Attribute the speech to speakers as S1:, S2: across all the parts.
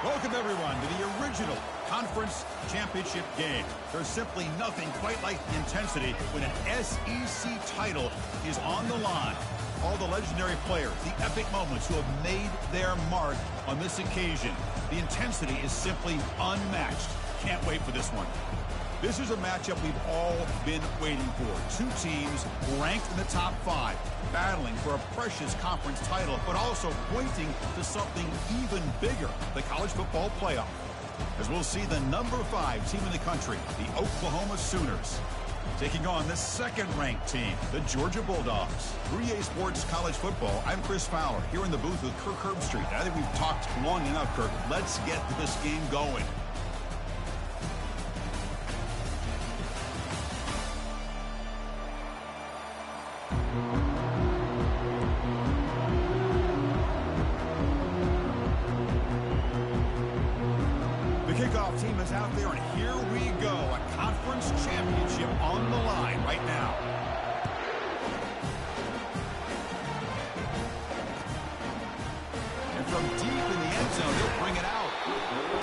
S1: Welcome, everyone, to the original conference championship game. There's simply nothing quite like the intensity when an SEC title is on the line. All the legendary players, the epic moments who have made their mark on this occasion. The intensity is simply unmatched. Can't wait for this one. This is a matchup we've all been waiting for. Two teams ranked in the top 5, battling for a precious conference title, but also pointing to something even bigger, the college football playoff. As we'll see the number 5 team in the country, the Oklahoma Sooners, taking on the second-ranked team, the Georgia Bulldogs. For EA Sports College Football, I'm Chris Fowler, here in the booth with Kirk Herbstreit. I think we've talked long enough, Kirk. Let's get this game going. Team is out there, and here we go. A conference championship on the line right now. And from deep in the end zone, he'll bring it out.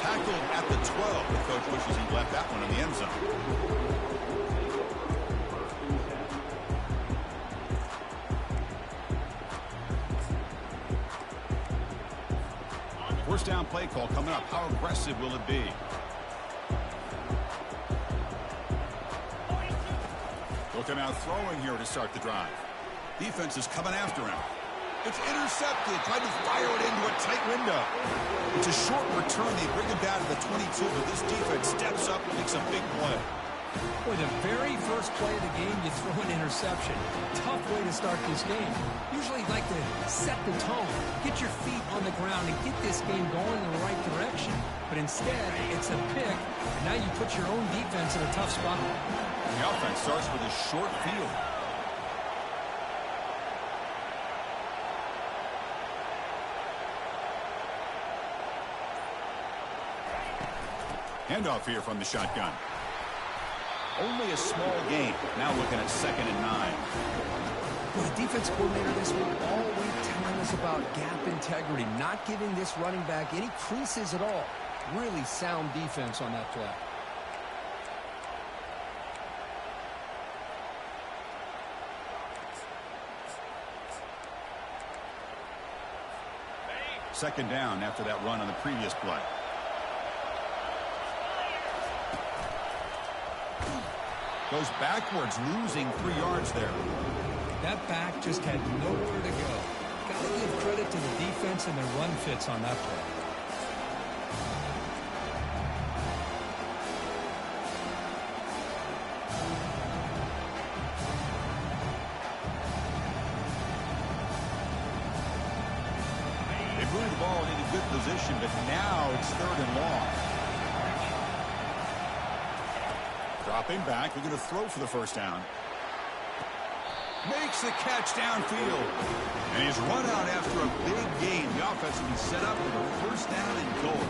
S1: Tackled at the 12. The coach wishes he left that one in the end zone. First down play call coming up. How aggressive will it be? Looking out throwing here to start the drive. Defense is coming after him. It's intercepted. Tried to fire it into a tight window. It's a short return. They bring it down to the 22, but this defense steps up and makes a big play.
S2: Boy, the very first play of the game, you throw an interception. Tough way to start this game. Usually you like to set the tone, get your feet on the ground, and get this game going in the right direction. But instead, it's a pick, and now you put your own defense in a tough spot.
S1: The offense starts with a short field. Handoff here from the shotgun. Only a small gain. Now looking at 2nd and 9.
S2: Well, the defense coordinator this week all week telling us about gap integrity, not giving this running back any creases at all. Really sound defense on that play.
S1: Second down after that run on the previous play. Goes backwards, losing 3 yards there.
S2: That back just had nowhere to go. Got to give credit to the defense and their run fits on that play.
S1: They moved the ball into good position, but now it's 3rd and long. Dropping back, they're going to throw for the first down. Makes the catch downfield. And he's run out after a big gain. The offense will be set up for the first down and goal.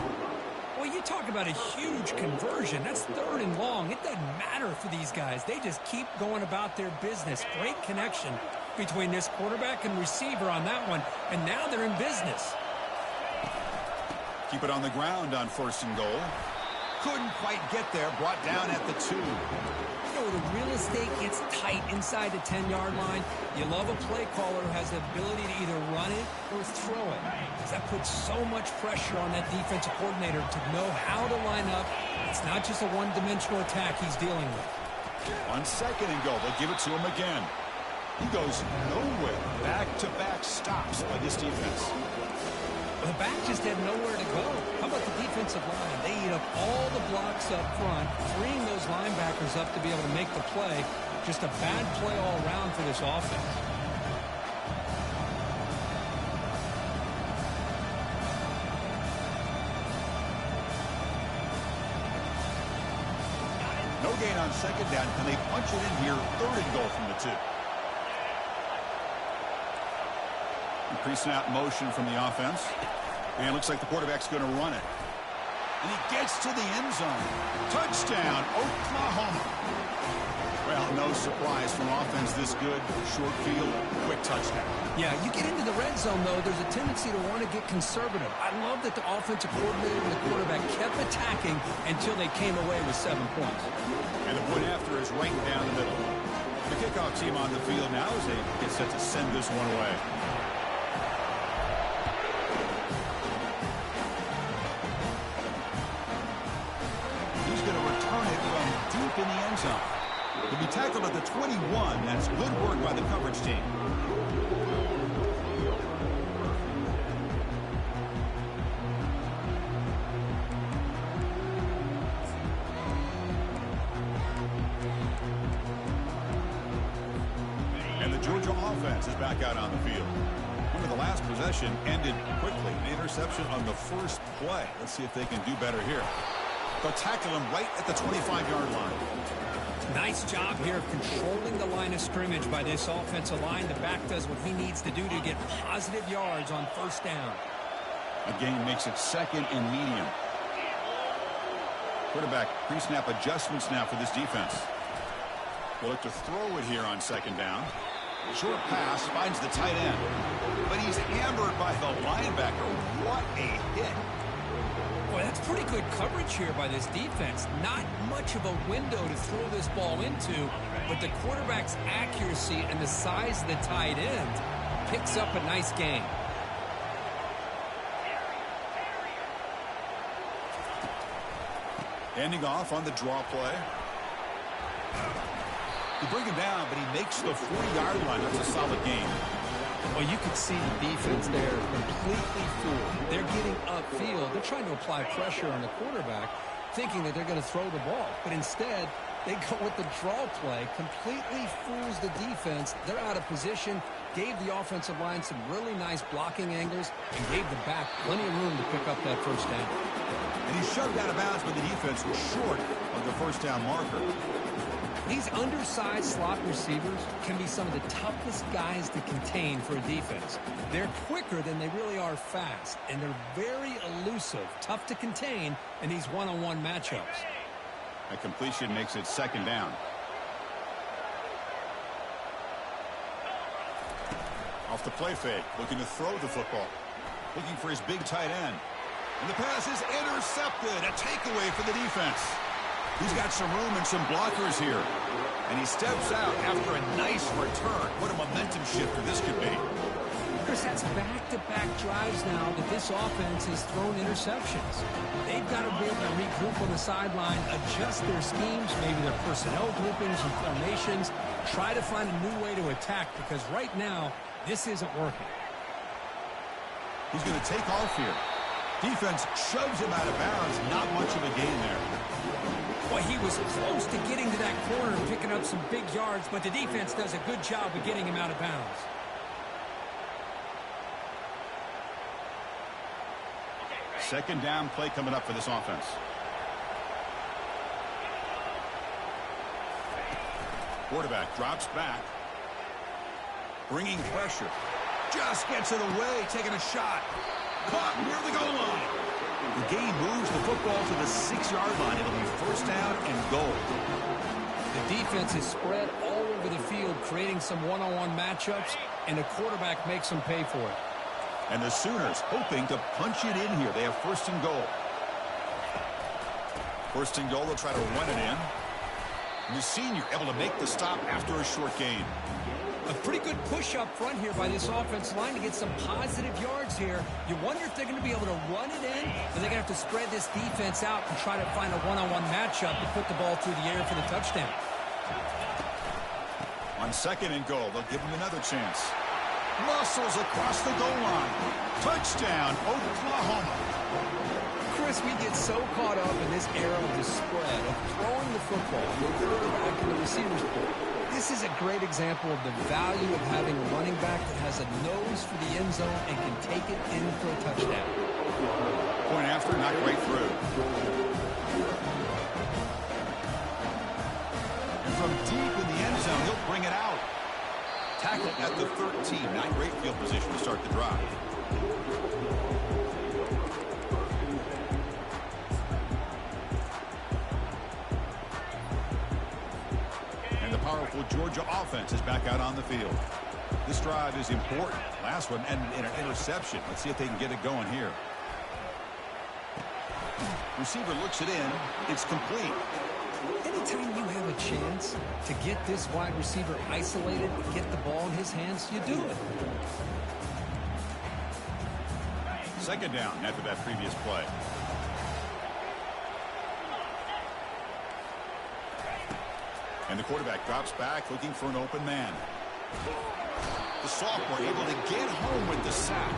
S2: Well, you talk about a huge conversion. That's 3rd and long. It doesn't matter for these guys. They just keep going about their business. Great connection between this quarterback and receiver on that one. And now they're in business.
S1: Keep it on the ground on 1st and goal. Couldn't quite get there. Brought down at the 2.
S2: You know, the real estate gets tight inside the 10-yard line. You love a play caller who has the ability to either run it or throw it. Because that puts so much pressure on that defensive coordinator to know how to line up. It's not just a one-dimensional attack he's dealing with.
S1: On 2nd and goal, they'll give it to him again. He goes nowhere. Back-to-back stops by this defense.
S2: The back just had nowhere to go. How about the defensive line? They eat up all the blocks up front, freeing those linebackers up to be able to make the play. Just a bad play all around for this offense.
S1: No gain on 2nd down. Can they punch it in here? 3rd and goal from the 2. Pre-snap motion from the offense. And it looks like the quarterback's going to run it. And he gets to the end zone. Touchdown, Oklahoma. Well, no surprise from offense this good. Short field, quick touchdown.
S2: Yeah, you get into the red zone, though, there's a tendency to want to get conservative. I love that the offensive coordinator and the quarterback kept attacking until they came away with 7 points.
S1: And the point after is right down the middle. The kickoff team on the field now as they get set to send this one away. He's going to return it from deep in the end zone. He'll be tackled at the 21. That's good work by the coverage team. And the Georgia offense is back out on the field. Remember, the last possession ended quickly. An interception on the first play. Let's see if they can do better here. They'll tackle him right at the 25-yard line.
S2: Nice job here of controlling the line of scrimmage by this offensive line. The back does what he needs to do to get positive yards on first down.
S1: A gain makes it second and medium. Quarterback pre-snap adjustments now for this defense. We'll look to throw it here on second down. Short pass finds the tight end. But he's hammered by the linebacker. What a hit.
S2: Boy, that's pretty good coverage here by this defense. Not much of a window to throw this ball into, but the quarterback's accuracy and the size of the tight end picks up a nice gain.
S1: Ending off on the draw play. You bring him down, but he makes the 40-yard line. That's a solid gain.
S2: Well, you could see the defense there completely fooled. They're getting upfield. They're trying to apply pressure on the quarterback, thinking that they're going to throw the ball. But instead, they go with the draw play, completely fools the defense. They're out of position, gave the offensive line some really nice blocking angles, and gave the back plenty of room to pick up that first down.
S1: And he's shoved out of bounds, but the defense was short of the first down marker.
S2: These undersized slot receivers can be some of the toughest guys to contain for a defense. They're quicker than they really are fast, and they're very elusive, tough to contain in these one-on-one matchups.
S1: A completion makes it second down. Off the play fake, looking to throw the football. Looking for his big tight end. And the pass is intercepted. A takeaway for the defense. He's got some room and some blockers here. And he steps out after a nice return. What a momentum shifter this could be.
S2: Chris, that's back-to-back drives now that this offense has thrown interceptions. They've got to be able to regroup on the sideline, adjust their schemes, maybe their personnel groupings and formations, try to find a new way to attack, because right now, this isn't working.
S1: He's going to take off here. Defense shoves him out of bounds. Not much of a gain there.
S2: Well, he was close to getting to that corner and picking up some big yards, but the defense does a good job of getting him out of bounds.
S1: Second down play coming up for this offense. Quarterback drops back. Bringing pressure. Just gets it away, taking a shot. Caught near the goal line. The game moves the football to the 6-yard line. It'll be first down and goal.
S2: The defense is spread all over the field, creating some one-on-one matchups, and the quarterback makes them pay for it.
S1: And the Sooners hoping to punch it in here. They have first and goal. First and goal, they'll try to run it in. And the senior able to make the stop after a short gain.
S2: A pretty good push up front here by this offensive line to get some positive yards here. You wonder if they're going to be able to run it in, or they're going to have to spread this defense out and try to find a one-on-one matchup to put the ball through the air for the touchdown.
S1: On second and goal, they'll give him another chance. Muscles across the goal line. Touchdown, Oklahoma.
S2: Chris, we get so caught up in this era of the spread, of throwing the football, the quarterback and the receivers pool. This is a great example of the value of having a running back that has a nose for the end zone and can take it in for a touchdown.
S1: Point after, not right through. And from deep in the end zone, he'll bring it out. Tackle at the 13. Not great field position to start the drive. Georgia offense is back out on the field. This drive is important. Last one ended in an interception. Let's see if they can get it going here. Receiver looks it in. It's complete.
S2: Anytime you have a chance to get this wide receiver isolated and get the ball in his hands, you do it.
S1: Second down after that previous play. And the quarterback drops back looking for an open man. The sophomore able to get home with the sack.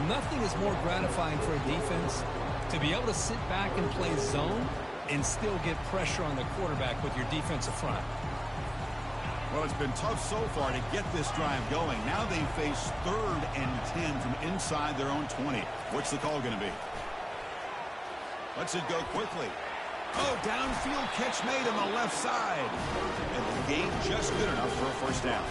S2: Nothing is more gratifying for a defense to be able to sit back and play zone and still get pressure on the quarterback with your defensive front.
S1: Well, it's been tough so far to get this drive going. Now they face 3rd and 10 from inside their own 20. What's the call going to be? Lets it go quickly. Oh, downfield catch made on the left side. And the gain just good enough for a first down.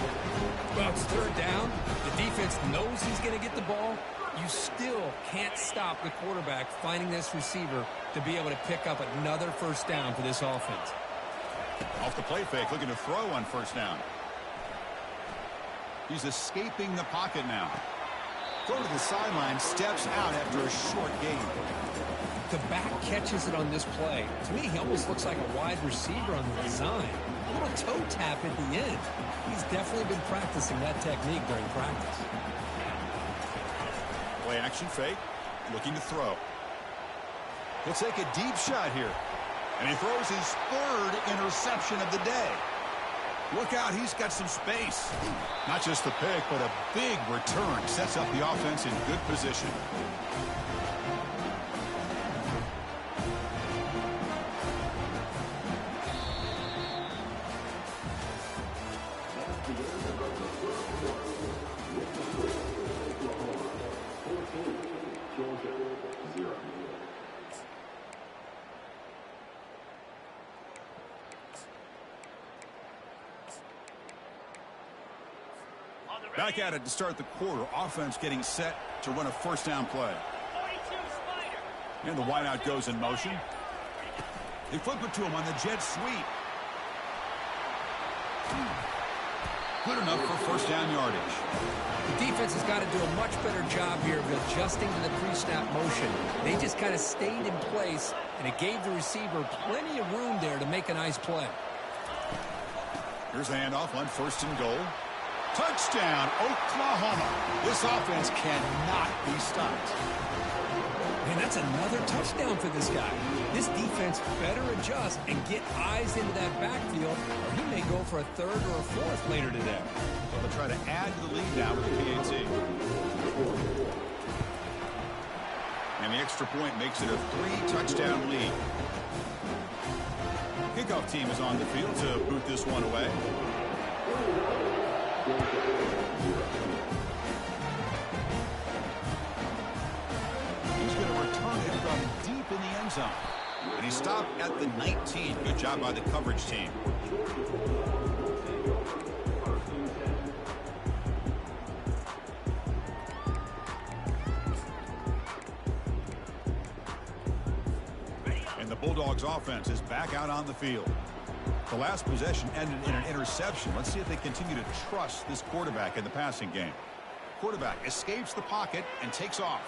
S2: Well, it's 3rd down. The defense knows he's going to get the ball. You still can't stop the quarterback finding this receiver to be able to pick up another first down for this offense.
S1: Off the play fake, looking to throw on first down. He's escaping the pocket now. Throw to the sideline, steps out after a short gain.
S2: The back catches it on this play. To me, he almost looks like a wide receiver on the design. A little toe tap at the end. He's definitely been practicing that technique during practice.
S1: Play action fake, looking to throw. He'll take a deep shot here. And he throws his 3rd interception of the day. Look out, he's got some space. Not just the pick, but a big return. Sets up the offense in good position. Back at it to start the quarter. Offense getting set to run a first down play. And the wideout goes in motion. They flip it to him on the jet sweep. Good enough for first down yardage.
S2: The defense has got to do a much better job here of adjusting to the pre-snap motion. They just kind of stayed in place, and it gave the receiver plenty of room there to make a nice play.
S1: Here's the handoff on 1st and goal. Touchdown, Oklahoma. This offense cannot be stopped.
S2: Man, that's another touchdown for this guy. This defense better adjust and get eyes into that backfield, or he may go for a 3rd or a 4th later today.
S1: Well, they'll try to add to the lead now with the PAT. And the extra point makes it a 3-touchdown lead. Kickoff team is on the field to boot this one away. He's going to return it from deep in the end zone. And he stopped at the 19. Good job by the coverage team. And the Bulldogs offense is back out on the field. The last possession ended in an interception. Let's see if they continue to trust this quarterback in the passing game. Quarterback escapes the pocket and takes off.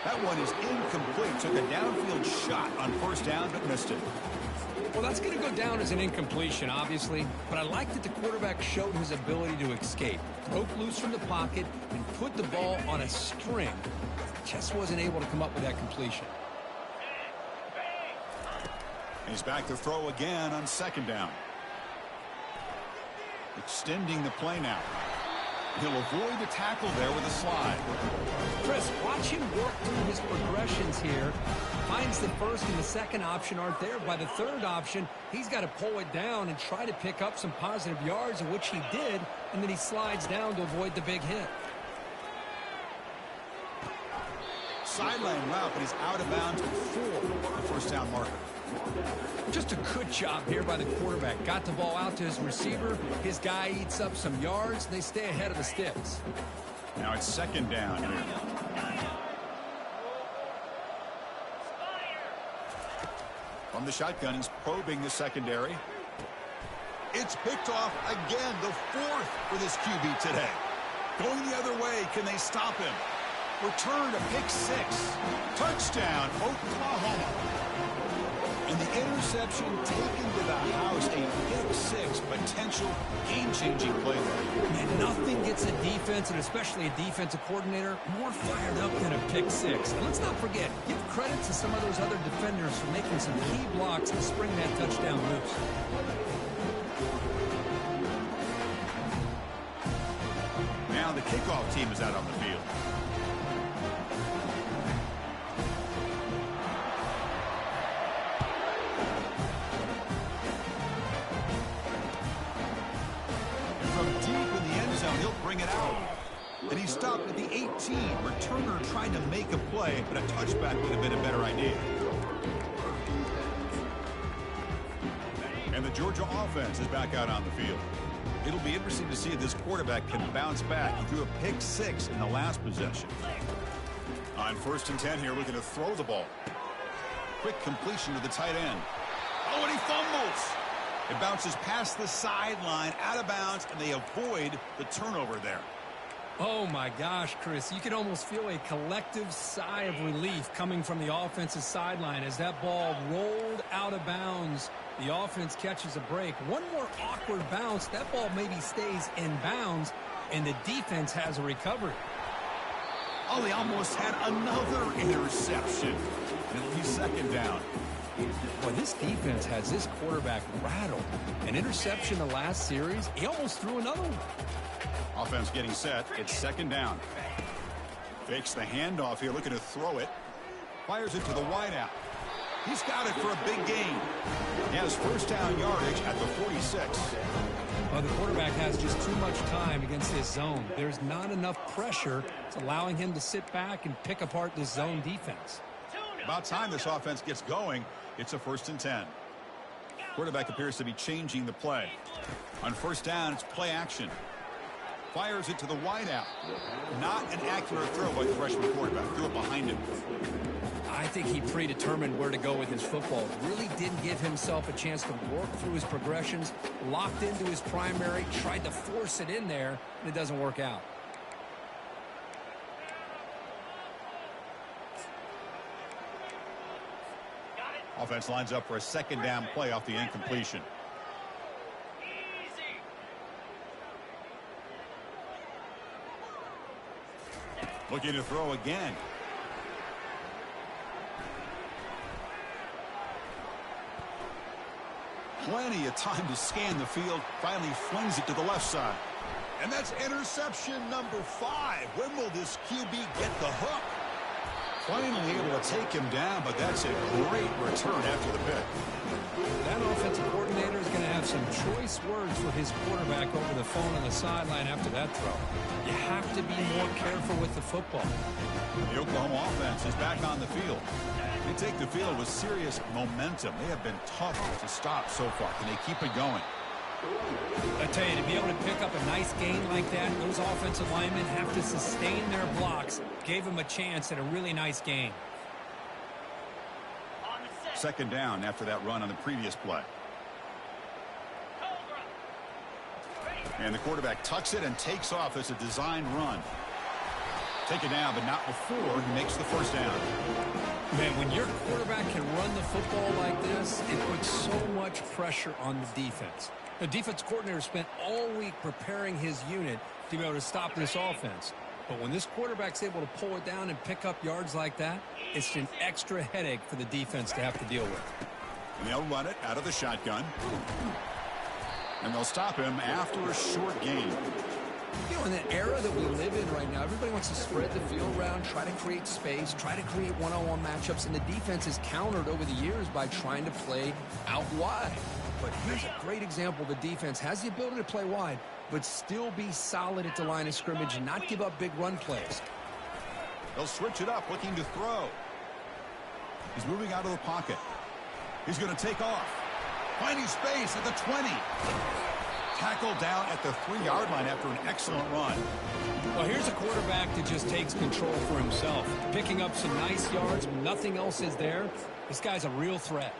S1: That one is incomplete. Took a downfield shot on first down, but missed it.
S2: Well, that's going to go down as an incompletion, obviously. But I like that the quarterback showed his ability to escape. Broke loose from the pocket and put the ball on a string. Just wasn't able to come up with that completion.
S1: He's back to throw again on 2nd down. Extending the play now. He'll avoid the tackle there with a slide.
S2: Chris, watch him work through his progressions here. Finds the 1st and the 2nd option aren't there. By the 3rd option, he's got to pull it down and try to pick up some positive yards, of which he did, and then he slides down to avoid the big hit.
S1: Sideline route, but he's out of bounds before the first down marker.
S2: Just a good job here by the quarterback. Got the ball out to his receiver. His guy eats up some yards. They stay ahead of the sticks.
S1: Now it's 2nd down here. From the shotgun, he's probing the secondary. It's picked off again, the fourth for this QB today. Going the other way, can they stop him? Return to pick six. Touchdown, Oklahoma. And the interception taken to the house, a pick six, potential game-changing play there.
S2: And nothing gets a defense, and especially a defensive coordinator, more fired up than a pick six. And let's not forget, give credit to some of those other defenders for making some key blocks to spring that touchdown loose.
S1: Now the kickoff team is out on the field. And from deep in the end zone, he'll bring it out. And he stopped at the 18. Returner trying to make a play, but a touchback would have been a better idea. And the Georgia offense is back out on the field. It'll be interesting to see if this quarterback can bounce back. He threw a pick six in the last possession. On 1st and 10 here, looking to throw the ball. Quick completion to the tight end. Oh, and he fumbles. It bounces past the sideline, out of bounds, and they avoid the turnover there.
S2: Oh, my gosh, Chris. You can almost feel a collective sigh of relief coming from the offensive sideline as that ball rolled out of bounds. The offense catches a break. One more awkward bounce. That ball maybe stays in bounds, and the defense has a recovery.
S1: Oh, they almost had another interception. And it'll be 2nd down.
S2: Well, this defense has this quarterback rattled. An interception the last series. He almost threw another one.
S1: Offense getting set. It's 2nd down. Fakes the handoff here, looking to throw it. Fires it to the wideout. He's got it for a big gain. He has 1st down yardage at the 46.
S2: Well, the quarterback has just too much time against this zone. There's not enough pressure. It's allowing him to sit back and pick apart this zone defense.
S1: About time this offense gets going. It's a 1st and 10. Quarterback appears to be changing the play. On 1st down, it's play action. Fires it to the wideout. Not an accurate throw by the freshman quarterback. Threw it behind him.
S2: I think he predetermined where to go with his football. Really didn't give himself a chance to work through his progressions. Locked into his primary. Tried to force it in there, and it doesn't work out.
S1: Offense lines up for a 2nd down play off the incompletion. Looking to throw again. Plenty of time to scan the field. Finally flings it to the left side. And that's interception number 5. When will this QB get the hook? Finally able to take him down, but that's a great return after the pick.
S2: That offensive coordinator is going to have some choice words for his quarterback over the phone on the sideline after that throw. You have to be more careful with the football.
S1: The Oklahoma offense is back on the field. They take the field with serious momentum. They have been tough to stop so far. Can they keep it going?
S2: I tell you, to be able to pick up a nice gain like that, those offensive linemen have to sustain their blocks. Gave them a chance at a really nice gain.
S1: 2nd down after that run on the previous play. And the quarterback tucks it and takes off as a designed run. Take it down, but not before he makes the 1st down.
S2: Man, when your quarterback can run the football like this, it puts so much pressure on the defense. The defense coordinator spent all week preparing his unit to be able to stop this offense. But when this quarterback's able to pull it down and pick up yards like that, it's an extra headache for the defense to have to deal with.
S1: And they'll run it out of the shotgun. And they'll stop him after a short gain.
S2: You know, in the era that we live in right now, everybody wants to spread the field around, try to create space, try to create one-on-one matchups, and the defense is countered over the years by trying to play out wide. But here's a great example. The defense has the ability to play wide, but still be solid at the line of scrimmage and not give up big run plays.
S1: They'll switch it up, looking to throw. He's moving out of the pocket. He's going to take off. Finding space at the 20. Tackled down at the 3-yard line after an excellent run.
S2: Well, here's a quarterback that just takes control for himself. Picking up some nice yards when nothing else is there. This guy's a real threat.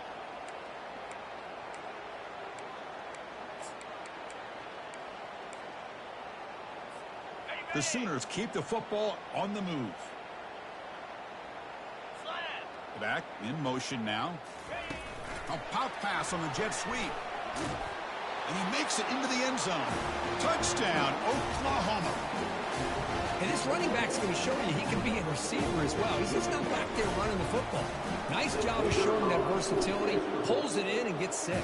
S1: The Sooners keep the football on the move. Back in motion now. A pop pass on the jet sweep. And he makes it into the end zone. Touchdown, Oklahoma.
S2: And this running back's going to show you he can be a receiver as well. He's just not back there running the football. Nice job of showing that versatility. Pulls it in and gets 6.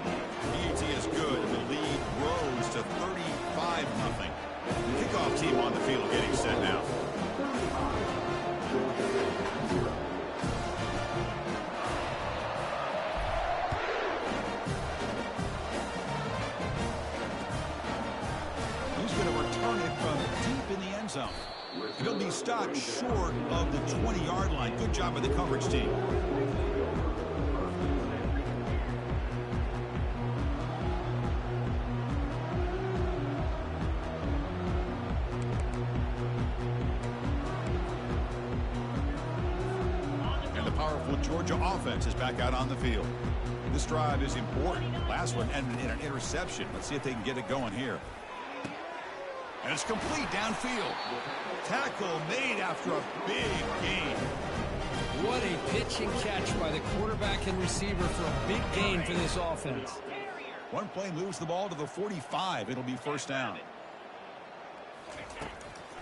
S1: PAT is good. The lead grows to 35-0. The kickoff team on the field getting set now. In the end zone. He'll be stopped short of the 20-yard line. Good job by the coverage team. And the powerful Georgia offense is back out on the field. This drive is important. Last one ended in an interception. Let's see if they can get it going here. And it's complete downfield. Tackle made after a big gain.
S2: What a pitch and catch by the quarterback and receiver for a big gain for this offense.
S1: One play moves the ball to the 45. It'll be first down.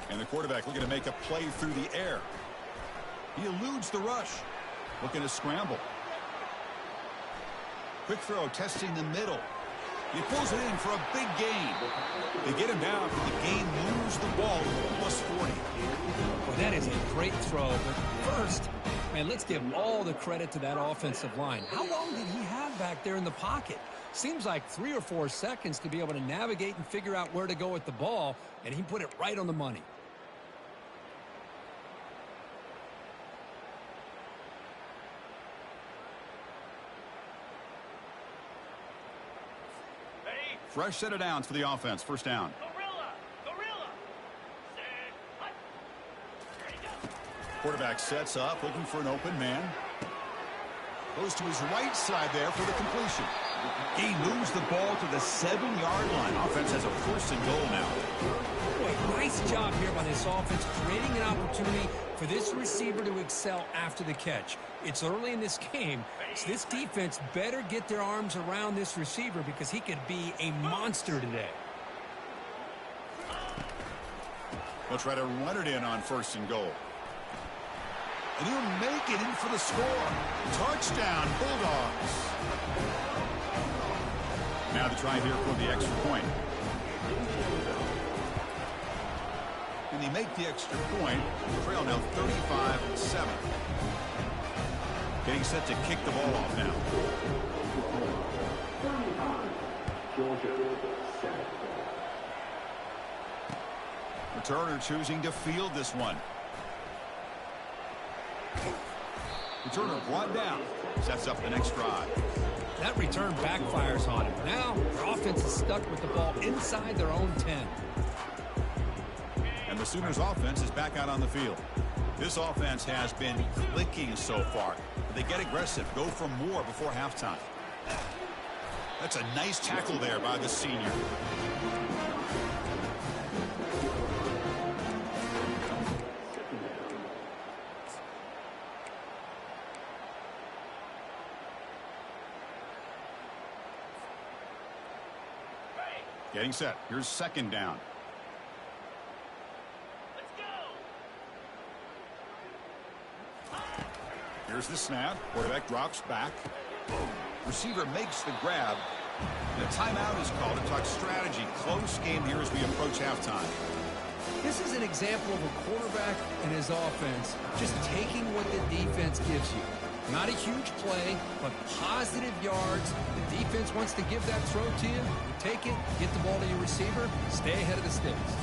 S1: And the quarterback looking to make a play through the air. He eludes the rush. Looking to scramble. Quick throw, testing the middle. He pulls it in for a big gain. They get him down, but the gain moves the ball to plus 40.
S2: Well, that is a great throw. But first, man, let's give all the credit to that offensive line. How long did he have back there in the pocket? Seems like 3 or 4 seconds to be able to navigate and figure out where to go with the ball, and he put it right on the money.
S1: Fresh set of downs for the offense. First down. Quarterback sets up, looking for an open man. Goes to his right side there for the completion. He moves the ball to the 7-yard line. Offense has a first and goal now.
S2: Boy, nice job here by this offense, creating an opportunity for this receiver to excel after the catch. It's early in this game, so this defense better get their arms around this receiver because he could be a monster today.
S1: They'll try to run it in on first and goal. And he'll make it in for the score. Touchdown, Bulldogs. Now the try here for the extra point. And they make the extra point. Trail now 35-7. Getting set to kick the ball off now. Returner choosing to field this one. Returner brought down. Sets up the next drive.
S2: That return backfires on him. Now, their offense is stuck with the ball inside their own 10.
S1: And the Sooners offense is back out on the field. This offense has been clicking so far. They get aggressive, go for more before halftime. That's a nice tackle there by the senior. Getting set. Here's second down. Here's the snap. Quarterback drops back. Receiver makes the grab. And a timeout is called to talk strategy. Close game here as we approach halftime.
S2: This is an example of a quarterback and his offense just taking what the defense gives you. Not a huge play, but positive yards. The defense wants to give that throw to you. You take it, get the ball to your receiver, stay ahead of the sticks.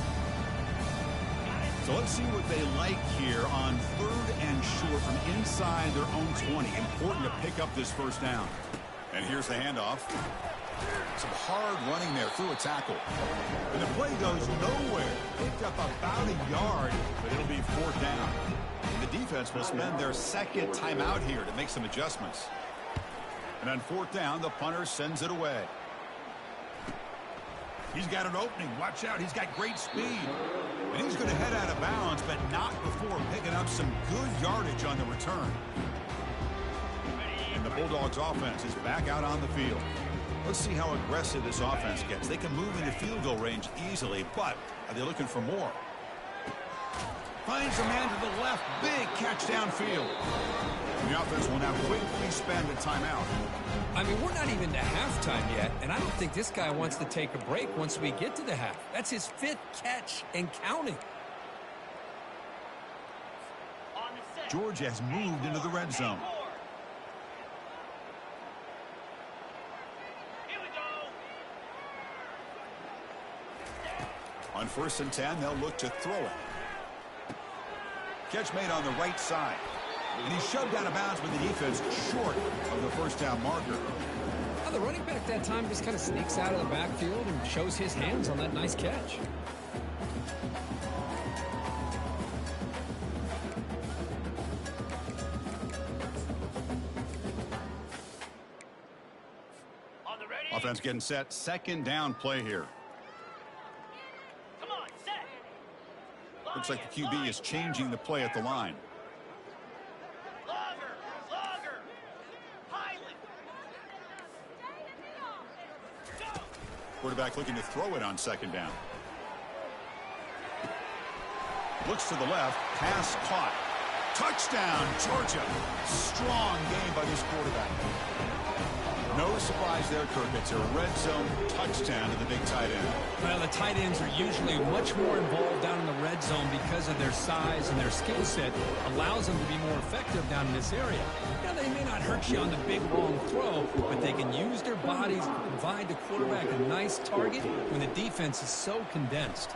S1: So let's see what they like here on 3rd and short from inside their own 20. Important to pick up this first down. And here's the handoff. Some hard running there through a tackle. And the play goes nowhere. Picked up about a yard, but it'll be 4th down. And the defense will spend their second timeout here to make some adjustments. And on 4th down, the punter sends it away. He's got an opening. Watch out. He's got great speed. And he's going to head out of bounds, but not before picking up some good yardage on the return. And the Bulldogs offense is back out on the field. Let's see how aggressive this offense gets. They can move into field goal range easily, but are they looking for more? Finds a man to the left. Big catch downfield. The offense will now quickly spend a timeout.
S2: I mean, we're not even to halftime yet, and I don't think this guy wants to take a break once we get to the half. That's his 5th catch and counting.
S1: Georgia has moved into the red zone. On 1st and 10, they'll look to throw it. Catch made on the right side. And he's shoved out of bounds with the defense short of the first down marker.
S2: Now, the running back that time just kind of sneaks out of the backfield and shows his hands on that nice catch.
S1: Offense getting set. 2nd down play here. Looks like the QB is changing the play at the line. Quarterback looking to throw it on 2nd down. Looks to the left. Pass caught. Touchdown, Georgia. Strong game by this quarterback. No surprise there, Kirk. It's a red zone touchdown to the big tight end.
S2: Well, the tight ends are usually much more involved down in the red zone because of their size and their skill set. Allows them to be more effective down in this area. Now, they may not hurt you on the big, long throw, but they can use their bodies to provide the quarterback a nice target when the defense is so condensed.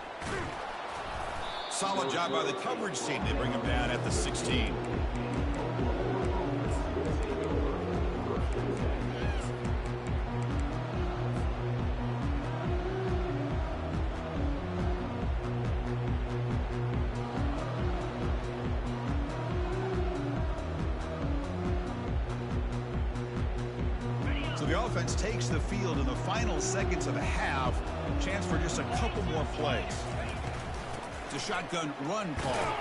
S1: Solid job by the coverage team. They bring him down at the 16. The offense takes the field in the final seconds of a half. Chance for just a couple more plays. It's a shotgun run call.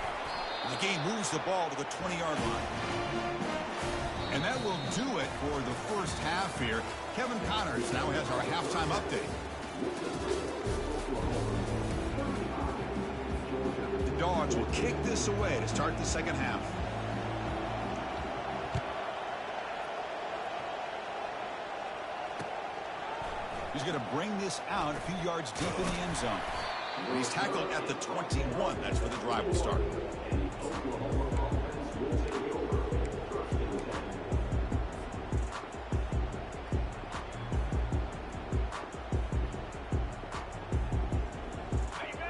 S1: The game moves the ball to the 20-yard line. And that will do it for the first half here. Kevin Connors now has our halftime update. The Dogs will kick this away to start the second half. He's going to bring this out a few yards deep in the end zone. And he's tackled at the 21. That's where the drive will start.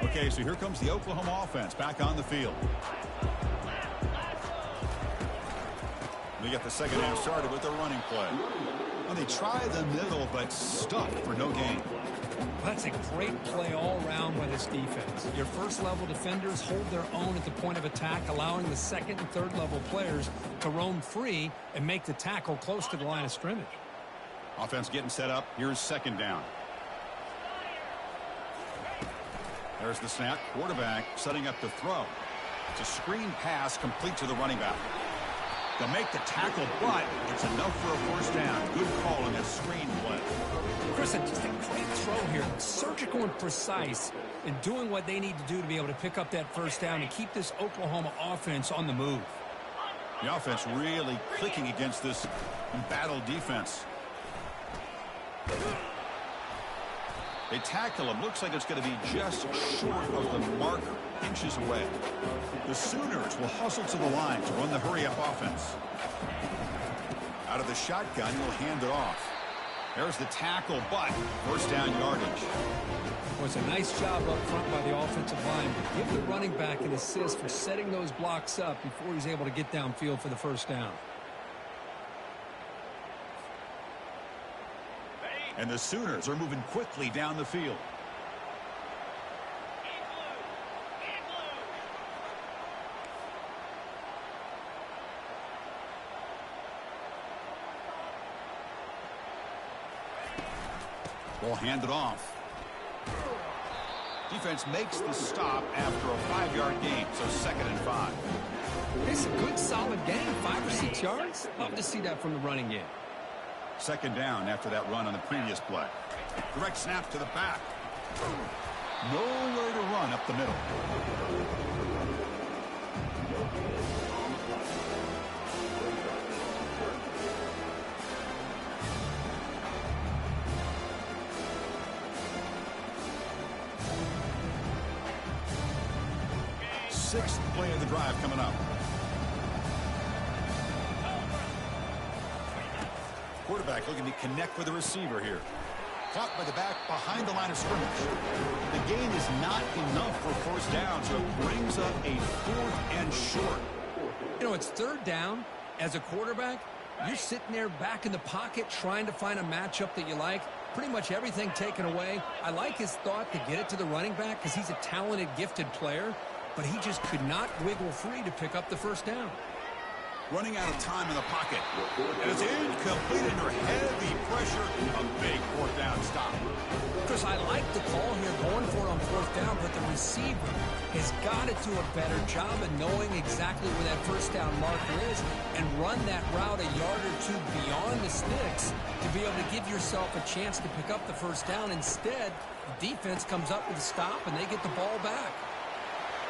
S1: Okay, so here comes the Oklahoma offense back on the field. We get the second half started with a running play. Well, they try the middle, but stuck for no gain.
S2: That's a great play all around by this defense. Your first-level defenders hold their own at the point of attack, allowing the second and third-level players to roam free and make the tackle close to the line of scrimmage.
S1: Offense getting set up. Here's 2nd down. There's the snap. Quarterback setting up the throw. It's a screen pass complete to the running back. They'll make the tackle, but it's enough for a first down. Good call on that screen play.
S2: Chris, just a great throw here. Surgical and precise in doing what they need to do to be able to pick up that first down and keep this Oklahoma offense on the move.
S1: The offense really clicking against this embattled defense. They tackle him. Looks like it's going to be just short of the marker, inches away. The Sooners will hustle to the line to run the hurry-up offense. Out of the shotgun, he'll hand it off. There's the tackle, but first down yardage.
S2: Well, it's a nice job up front by the offensive line. Give the running back an assist for setting those blocks up before he's able to get downfield for the first down.
S1: And the Sooners are moving quickly down the field. Ball handed off. Defense makes the stop after a 5-yard gain, so 2nd and 5.
S2: It's a good, solid gain, 5 or 6 yards. Love to see that from the running game.
S1: 2nd down after that run on the previous play. Direct snap to the back. Nowhere to run up the middle. Sixth play of the drive coming up. Quarterback looking to connect with the receiver here. Caught by the back behind the line of scrimmage. The gain is not enough for 1st down, so it brings up a 4th and short.
S2: You know, it's 3rd down. As a quarterback, you're sitting there back in the pocket trying to find a matchup that you like. Pretty much everything taken away. I like his thought to get it to the running back because he's a talented, gifted player, but he just could not wiggle free to pick up the 1st down.
S1: Running out of time in the pocket. And it's incomplete under heavy pressure. A big 4th down stop.
S2: Chris, I like the call here going for it on 4th down, but the receiver has got to do a better job of knowing exactly where that 1st down marker is and run that route a yard or 2 beyond the sticks to be able to give yourself a chance to pick up the 1st down. Instead, the defense comes up with a stop and they get the ball back.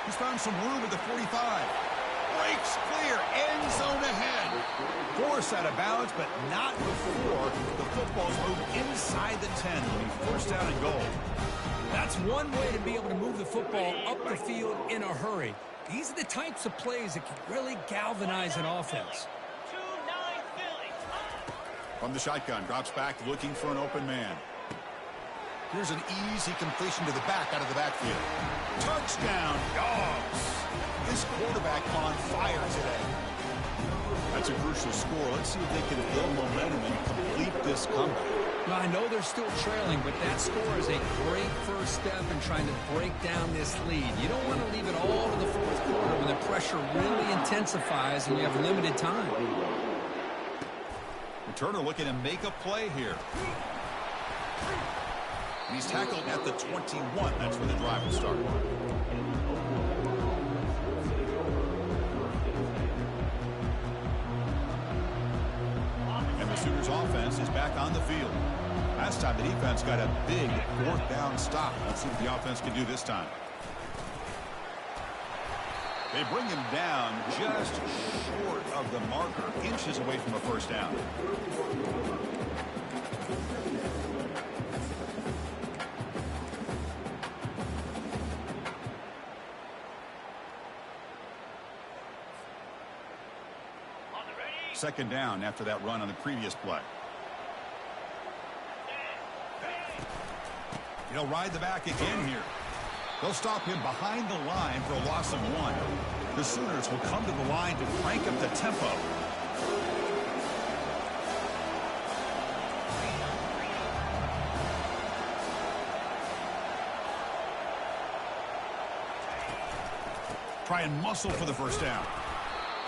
S1: He's found some room at the 45. Breaks clear, end zone ahead. Force out of bounds, but not before the football's moved inside the 10. It'll be 1st down and goal.
S2: That's one way to be able to move the football up the field in a hurry. These are the types of plays that can really galvanize an offense.
S1: From the shotgun, drops back looking for an open man. Here's an easy completion to the back out of the backfield. Touchdown, Dogs. This quarterback on fire today. That's a crucial score. Let's see if they can build momentum and complete this comeback.
S2: Well, I know they're still trailing, but that score is a great first step in trying to break down this lead. You don't want to leave it all to the 4th quarter when the pressure really intensifies and you have limited time.
S1: Returner looking to make a play here. And he's tackled at the 21. That's where the drive will start. And the Sooners offense is back on the field. Last time the defense got a big 4th down stop. Let's see what the offense can do this time. They bring him down just short of the marker, inches away from a 1st down. Second down after that run on the previous play. He'll ride the back again here. They'll stop him behind the line for a loss of 1. The Sooners will come to the line to crank up the tempo. Try and muscle for the 1st down.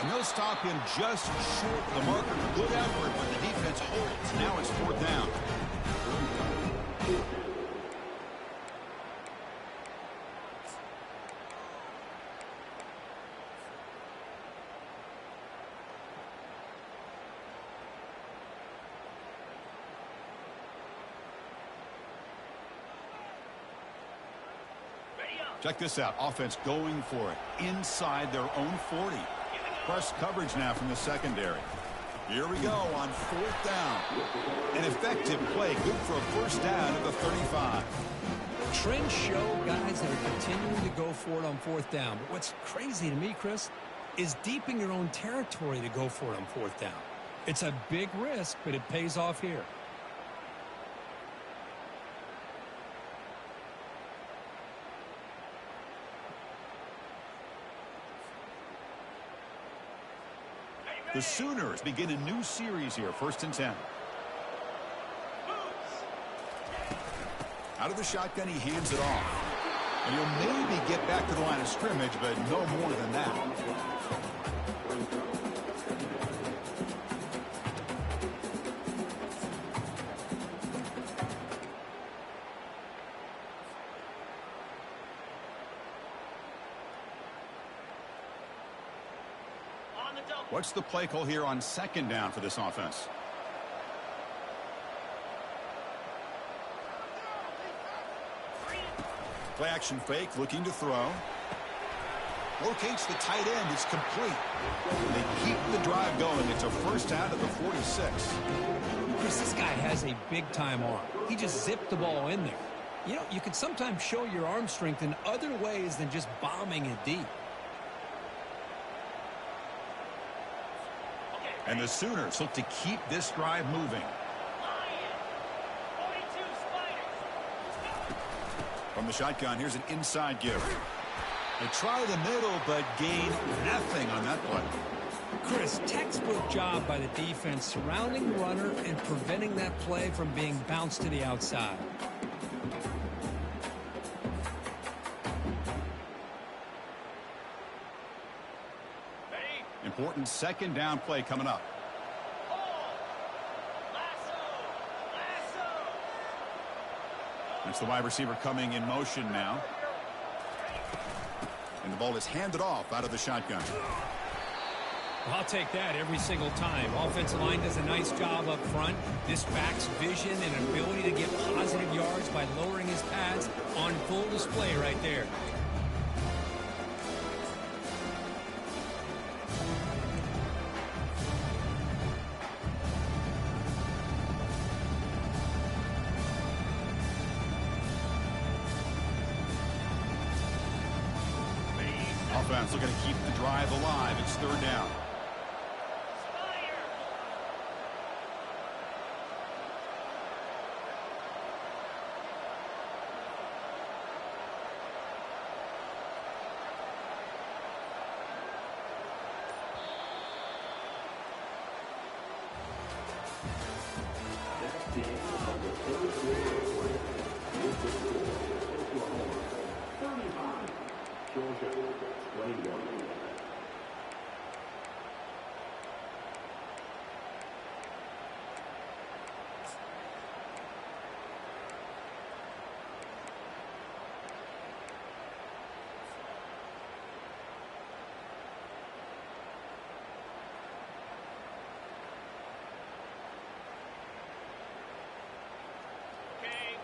S1: And they'll stop him just short of the marker. Good effort, but the defense holds. Now it's 4th down. Check this out. Offense going for it inside their own 40. Press coverage now from the secondary. Here we go on 4th down. An effective play. Good for a 1st down at the 35.
S2: Trends show guys that are continuing to go for it on 4th down. But what's crazy to me, Chris, is deep in your own territory to go for it on 4th down. It's a big risk, but it pays off here.
S1: The Sooners begin a new series here, 1st and 10. Out of the shotgun, he hands it off. And he'll maybe get back to the line of scrimmage, but no more than that. What's the play call here on second down for this offense? Play action fake, looking to throw. Locates the tight end. It's complete. They keep the drive going. It's a first out of the 46.
S2: Chris, this guy has a big-time arm. He just zipped the ball in there. You know, you can sometimes show your arm strength in other ways than just bombing it deep.
S1: And the Sooners look to keep this drive moving. From the shotgun, here's an inside give. They try the middle, but gain nothing on that play.
S2: Chris, textbook job by the defense surrounding the runner and preventing that play from being bounced to the outside.
S1: Important second down play coming up. It's the wide receiver coming in motion now. And the ball is handed off out of the shotgun.
S2: I'll take that every single time. Offensive line does a nice job up front. This back's vision and ability to get positive yards by lowering his pads on full display right there.
S1: Offense looking to keep the drive alive. It's third down.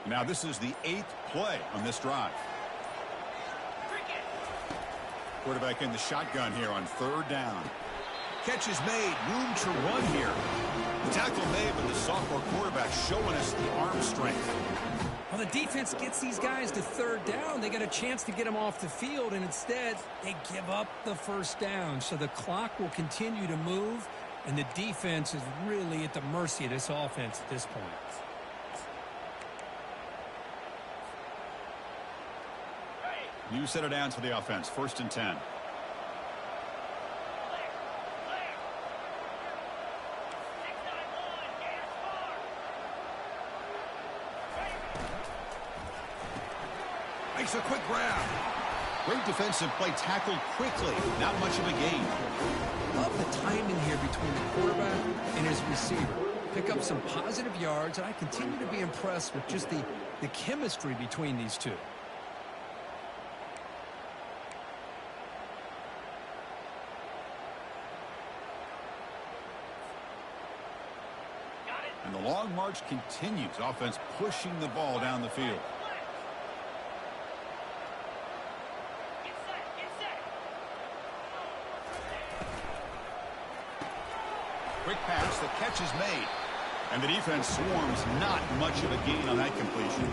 S1: Now this is the 8th play on this drive. Quarterback in the shotgun here on third down. Catch is made. Room to run here. The tackle made, but the sophomore quarterback showing us the arm strength.
S2: Well, the defense gets these guys to third down. They got a chance to get them off the field, and instead they give up the first down. So the clock will continue to move, and the defense is really at the mercy of this offense at this point.
S1: New set of downs for the offense. 1st and 10. Makes a quick grab. Great defensive play, tackled quickly. Not much of a gain.
S2: Love the timing here between the quarterback and his receiver. Pick up some positive yards, and I continue to be impressed with just the chemistry between these two.
S1: And the long march continues. Offense pushing the ball down the field. Quick pass. The catch is made. And the defense swarms. Not much of a gain on that completion.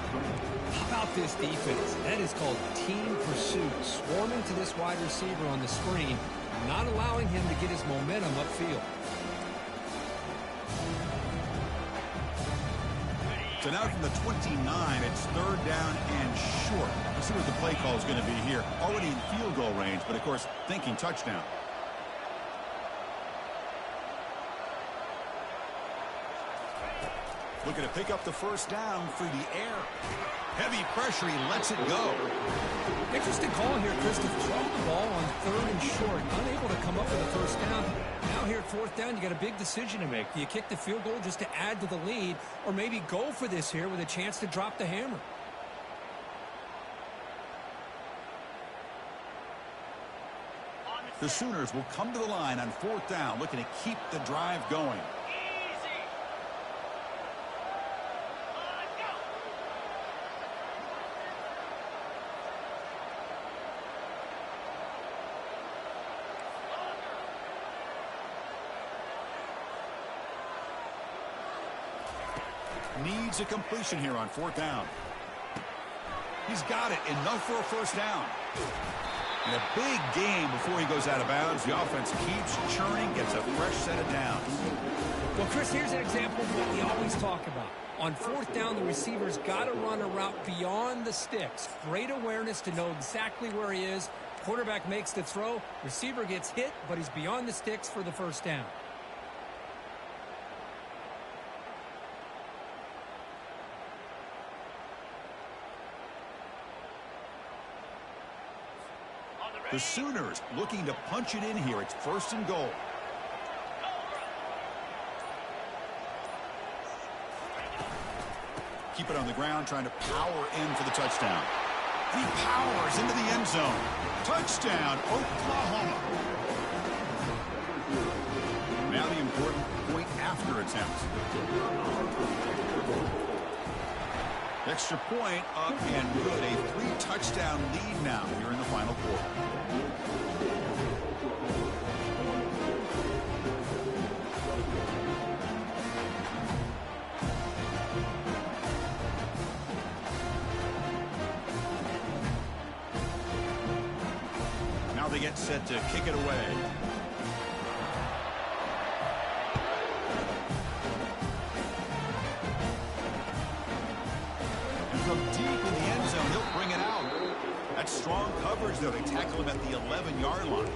S2: How about this defense? That is called team pursuit. Swarming to this wide receiver on the screen, not allowing him to get his momentum upfield.
S1: So now from the 29, it's third down and short. Let's see what the play call is going to be here. Already in field goal range, but of course, thinking touchdown. Looking to pick up the first down through the air. Heavy pressure, he lets it go.
S2: Interesting call here, Chris, to throw the ball on 3rd and short. Unable to come up with a first down. Now here at 4th down, you got a big decision to make. Do you kick the field goal just to add to the lead, or maybe go for this here with a chance to drop the hammer?
S1: The Sooners will come to the line on 4th down, looking to keep the drive going. Needs a completion here on 4th down. He's got it. Enough for a first down. And a big game before he goes out of bounds. The offense keeps churning, gets a fresh set of downs.
S2: Well, Chris, here's an example of what we always talk about. On 4th down, the receiver's got to run a route beyond the sticks. Great awareness to know exactly where he is. Quarterback makes the throw. Receiver gets hit, but he's beyond the sticks for the first down.
S1: The Sooners looking to punch it in here. It's 1st and goal. Keep it on the ground, trying to power in for the touchdown. He powers into the end zone. Touchdown, Oklahoma. Now the important point after attempt. Extra point up and good. A 3-touchdown lead now here in the final quarter. Now they get set to kick it away. From deep in the end zone, he'll bring it out. That's strong coverage, though. They tackle him at the 11-yard line.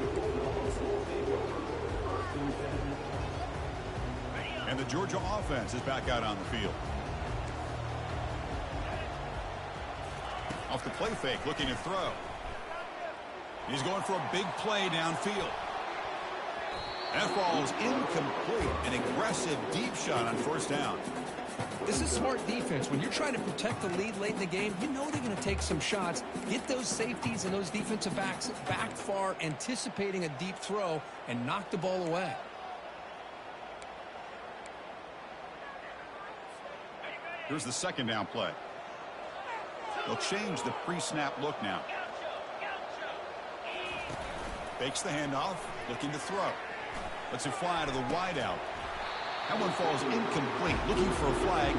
S1: And the Georgia offense is back out on the field. Off the play fake, looking to throw. He's going for a big play downfield. That ball's incomplete. An aggressive deep shot on 1st down.
S2: This is smart defense. When you're trying to protect the lead late in the game, you know they're going to take some shots. Get those safeties and those defensive backs back far, anticipating a deep throw, and knock the ball away.
S1: Here's the 2nd down play. They'll change the pre-snap look now. Fakes the handoff, looking to throw. Lets it fly to the wideout. That one falls incomplete. Looking for a flag.